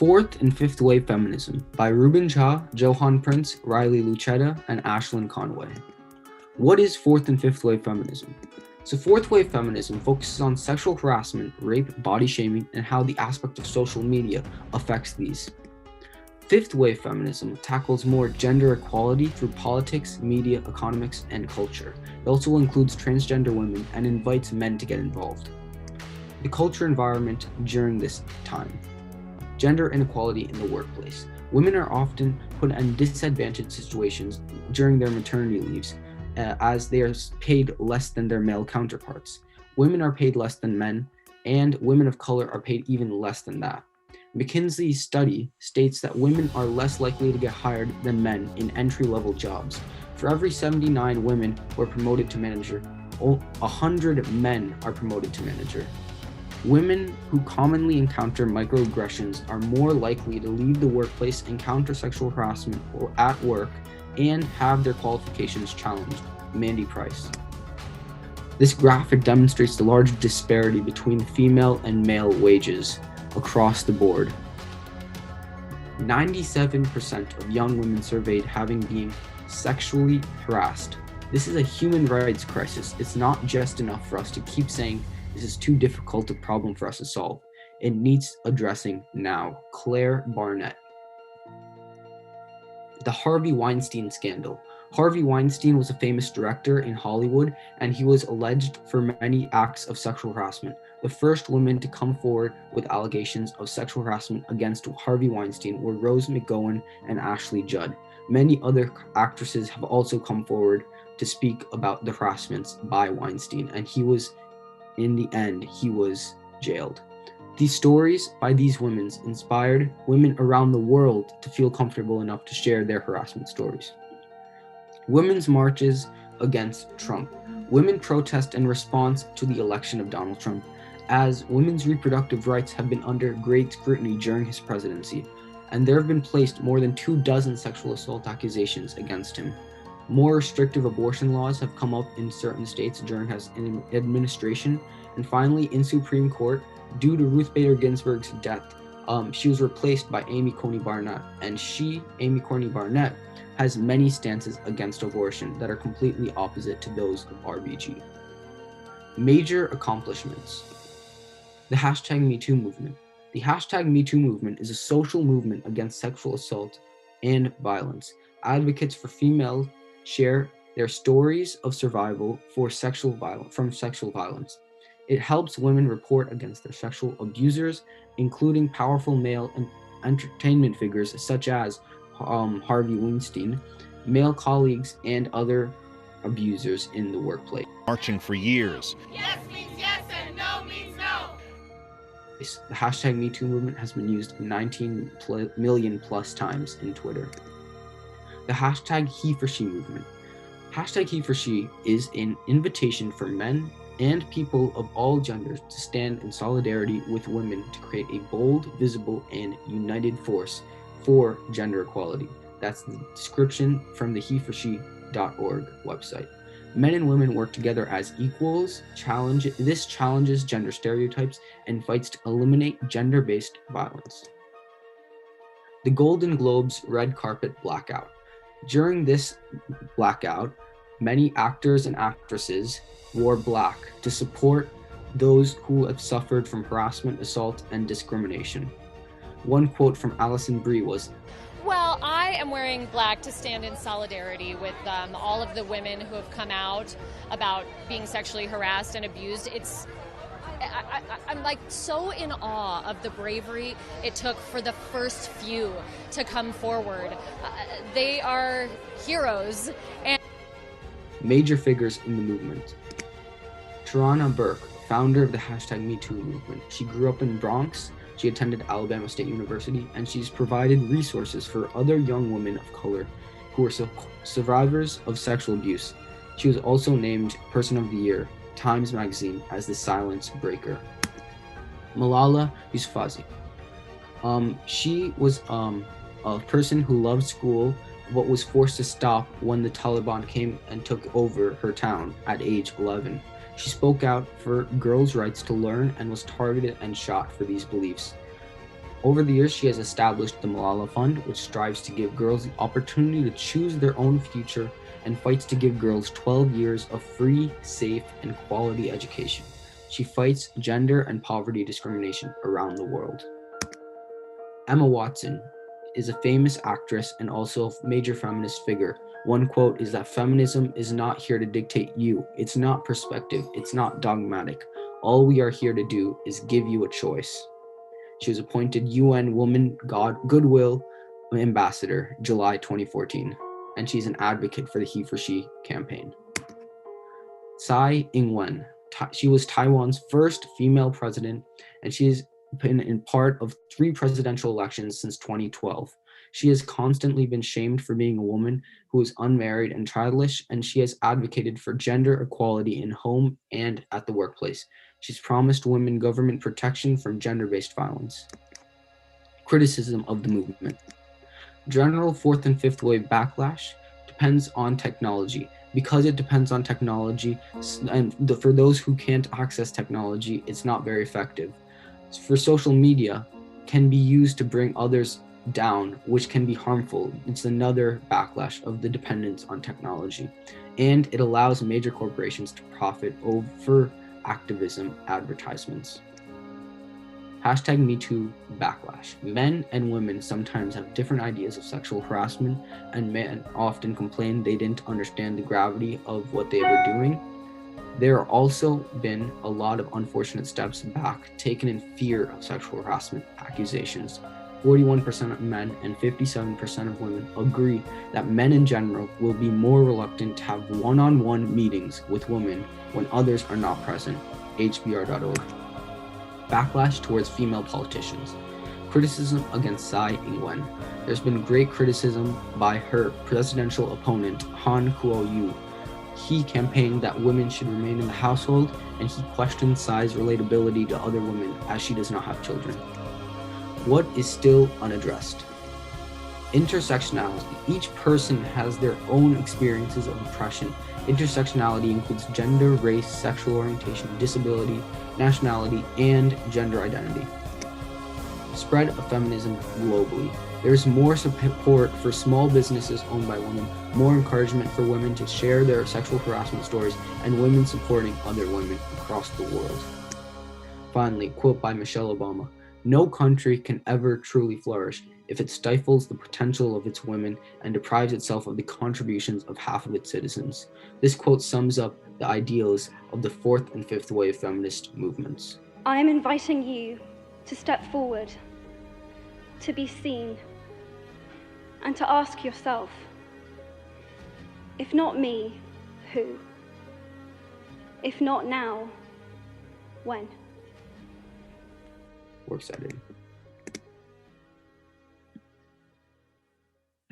Fourth and Fifth Wave Feminism by Ruben Cha, Johan Prince, Riley Lucetta, and Ashlyn Conway. What is fourth and fifth wave feminism? So fourth wave feminism focuses on sexual harassment, rape, body shaming, and how the aspect of social media affects these. Fifth wave feminism tackles more gender equality through politics, media, economics, and culture. It also includes transgender women and invites men to get involved. The culture environment during this time. Gender inequality in the workplace. Women are often put in disadvantaged situations during their maternity leaves, as they are paid less than their male counterparts. Women are paid less than men, and women of color are paid even less than that. McKinsey's study states that women are less likely to get hired than men in entry-level jobs. For every 79 women who are promoted to manager, 100 men are promoted to manager. Women who commonly encounter microaggressions are more likely to leave the workplace and counter sexual harassment at work and have their qualifications challenged. Mandy Price. This graphic demonstrates the large disparity between female and male wages across the board. 97% of young women surveyed having been sexually harassed. This is a human rights crisis. It's not just enough for us to keep saying this is too difficult a problem for us to solve. It needs addressing now. Claire Barnett. The Harvey Weinstein scandal. Harvey Weinstein was a famous director in Hollywood, and he was alleged for many acts of sexual harassment. The first women to come forward with allegations of sexual harassment against Harvey Weinstein were Rose McGowan and Ashley Judd. Many other actresses have also come forward to speak about the harassments by Weinstein, and in the end, he was jailed. These stories by these women inspired women around the world to feel comfortable enough to share their harassment stories. Women's marches against Trump. Women protest in response to the election of Donald Trump, as women's reproductive rights have been under great scrutiny during his presidency, and there have been placed more than 24 sexual assault accusations against him. More restrictive abortion laws have come up in certain states during his administration, and finally, in Supreme Court, due to Ruth Bader Ginsburg's death, she was replaced by Amy Coney Barrett, and Amy Coney Barrett, has many stances against abortion that are completely opposite to those of RBG. Major accomplishments. The #MeToo movement. The #MeToo movement is a social movement against sexual assault and violence. Advocates for females share their stories of survival from sexual violence. It helps women report against their sexual abusers, including powerful male and entertainment figures such as Harvey Weinstein, male colleagues, and other abusers in the workplace. Marching for years. Yes means yes and no means no. The #MeToo movement has been used 19 million plus times in Twitter. The #HeForShe movement. #HeForShe is an invitation for men and people of all genders to stand in solidarity with women to create a bold, visible, and united force for gender equality. That's the description from the heforshe.org website. Men and women work together as equals. This challenges gender stereotypes and fights to eliminate gender-based violence. The Golden Globes red carpet blackout. During this blackout, many actors and actresses wore black to support those who have suffered from harassment, assault, and discrimination. One quote from Alison Brie was, "Well, I am wearing black to stand in solidarity with all of the women who have come out about being sexually harassed and abused. I'm like so in awe of the bravery it took for the first few to come forward. They are heroes." And major figures in the movement. Tarana Burke, founder of the #MeToo movement. She grew up in Bronx. She attended Alabama State University, and she's provided resources for other young women of color who are survivors of sexual abuse. She was also named Person of the Year, Times Magazine, as the silence breaker. Malala Yousafzai. She was a person who loved school, but was forced to stop when the Taliban came and took over her town at age 11. She spoke out for girls' rights to learn and was targeted and shot for these beliefs. Over the years, she has established the Malala Fund, which strives to give girls the opportunity to choose their own future and fights to give girls 12 years of free, safe, and quality education. She fights gender and poverty discrimination around the world. Emma Watson is a famous actress and also a major feminist figure. One quote is that feminism is not here to dictate you. It's not perspective. It's not dogmatic. All we are here to do is give you a choice. She was appointed UN Woman Goodwill Ambassador, July 2014, and she's an advocate for the He for She campaign. Tsai Ing-wen, she was Taiwan's first female president, and she has been in part of 3 presidential elections since 2012. She has constantly been shamed for being a woman who is unmarried and childless, and she has advocated for gender equality in home and at the workplace. She's promised women government protection from gender-based violence. Criticism of the movement. General 4th and 5th wave backlash depends on technology. Because it depends on technology, and for those who can't access technology, it's not very effective. For social media, can be used to bring others down, which can be harmful. It's another backlash of the dependence on technology. And it allows major corporations to profit over activism advertisements. Hashtag MeToo backlash. Men and women sometimes have different ideas of sexual harassment, and men often complain they didn't understand the gravity of what they were doing. There have also been a lot of unfortunate steps back taken in fear of sexual harassment accusations. 41% of men and 57% of women agree that men in general will be more reluctant to have one-on-one meetings with women when others are not present. HBR.org. Backlash towards female politicians. Criticism against Tsai Ing-wen. There's been great criticism by her presidential opponent, Han Kuo-yu. He campaigned that women should remain in the household, and he questioned Tsai's relatability to other women as she does not have children. What is still unaddressed? Intersectionality. Each person has their own experiences of oppression. Intersectionality includes gender, race, sexual orientation, disability, nationality, and gender identity. Spread of feminism globally. There is more support for small businesses owned by women, more encouragement for women to share their sexual harassment stories, and women supporting other women across the world. Finally, quote by Michelle Obama, "No country can ever truly flourish if it stifles the potential of its women and deprives itself of the contributions of half of its citizens." This quote sums up the ideals of the 4th and 5th wave feminist movements. I am inviting you to step forward, to be seen, and to ask yourself, if not me, who? If not now, when? Works cited.